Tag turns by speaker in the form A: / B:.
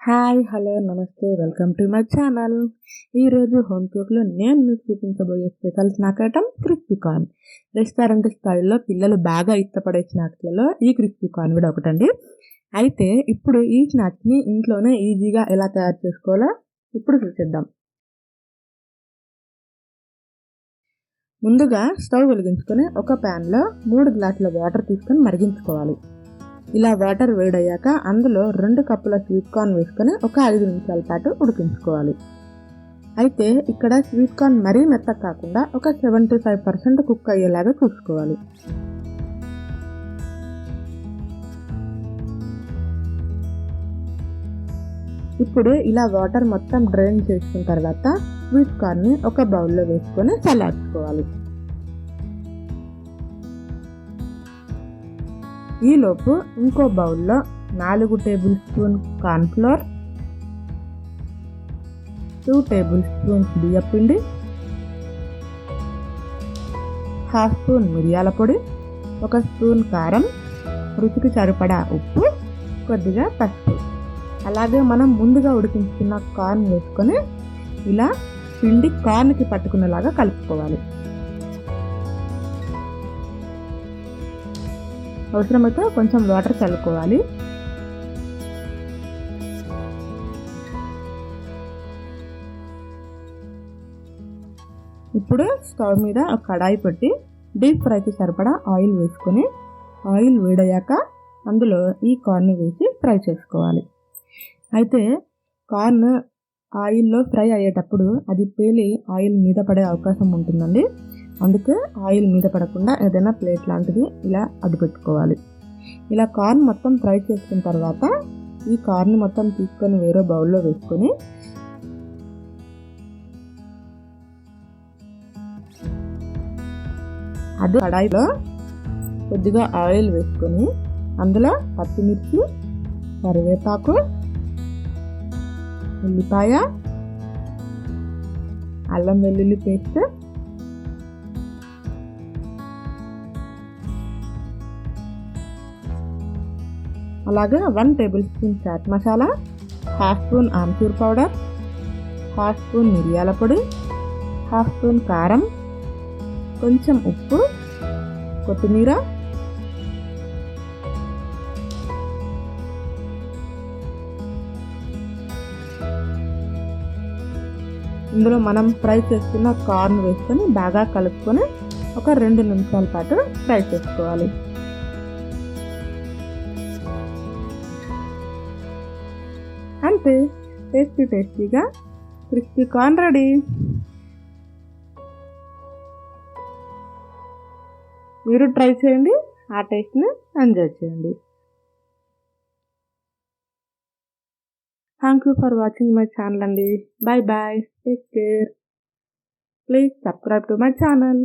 A: Hi hello నమస్తే welcome to my channel. ఈరోజు home కుక్లో నేను మీకు చూపించబోయే special snack item crispy corn. Restaurant స్టైల్లో పిల్లలు బాగా ఇష్టపడే స్నాక్స్లలో ఈ క్రిస్పీ కార్న్ కూడా ఒకటండి. అయితే ఇప్పుడు ఈ స్నాక్స్ని ఇంట్లోనే ఈజీగా ఎలా తయారు చేసుకోవాలో ఇప్పుడు చూసేద్దాం. ముందుగా స్టవ్ వెలిగించుకొని ఒక ప్యాన్లో 3 గ్లాసుల వాటర్ తీసుకొని మరిగించుకోవాలి. ఇలా వాటర్ వేడయ్యాక అందులో 2 కప్పుల స్వీట్ కార్న్ వేసుకొని ఒక 5 నిమిషాల పాటు ఉడికించుకోవాలి. అయితే ఇక్కడ స్వీట్ కార్న్ మరీ మెత్తగా కాకుండా ఒక 75% కుక్ అయ్యేలాగా చూసుకోవాలి. ఇప్పుడు ఇలా వాటర్ మొత్తం డ్రైన్ చేసుకున్న తర్వాత స్వీట్ కార్న్ని ఒక బౌల్లో వేసుకొని చల్లార్చుకోవాలి. ఈలోపు ఇంకో బౌల్లో 4 table spoon cornflour, 2 table spoons బియ్యపిండి, 1/2 స్పూన్ మిరియాల పొడి, 1 స్పూన్ కారం, రుచికి సరిపడా ఉప్పు, కొద్దిగా పసుపు, అలాగే మనం ముందుగా ఉడికించుకున్న కార్న్ వేసుకొని ఇలా పిండి కార్న్కి పట్టుకునేలాగా కలుపుకోవాలి. అవసరమైతే కొంచెం వాటర్ చల్లుకోవాలి. ఇప్పుడు స్టవ్ మీద ఒక కడాయి పెట్టి డీప్ ఫ్రైకి సరిపడా ఆయిల్ వేసుకొని ఆయిల్ వేడయ్యాక అందులో ఈ కార్న్ వేసి ఫ్రై చేసుకోవాలి. అయితే కార్న్ ఆయిల్లో ఫ్రై అయ్యేటప్పుడు అది పేలి ఆయిల్ మీద పడే అవకాశం ఉంటుందండి. అందుకే ఆయిల్ మీద పడకుండా ఏదైనా ప్లేట్ లాంటిది ఇలా అడ్డుపెట్టుకోవాలి. ఇలా కార్న్ మొత్తం ఫ్రై చేసుకున్న తర్వాత ఈ కార్న్ మొత్తం తీసుకొని వేరే బౌల్లో వేసుకొని అది కడాయిలో కొద్దిగా ఆయిల్ వేసుకొని అందులో పచ్చిమిర్చి, కరివేపాకు, ఉల్లిపాయ, అల్లం వెల్లుల్లి పేస్ట్, అలాగే 1 tablespoon chaat masala, 1/2 spoon amchur powder, 1/2 spoon మిరియాల పొడి, 1/2 స్పూన్ కారం, కొంచెం ఉప్పు, కొత్తిమీర, ఇందులో మనం ఫ్రై చేసుకున్న కార్న్ వేసుకొని బాగా కలుపుకొని ఒక 2 నిమిషాల పాటు ఫ్రై చేసుకోవాలి. అంతే, టేస్టీగా క్రిస్పీ కార్న్ రెడీ. మీరు ట్రై చేయండి, ఆ టేస్ట్ని ఎంజాయ్ చేయండి. Thank you for watching my channel అండి. Bye bye, take care. Please subscribe to my channel.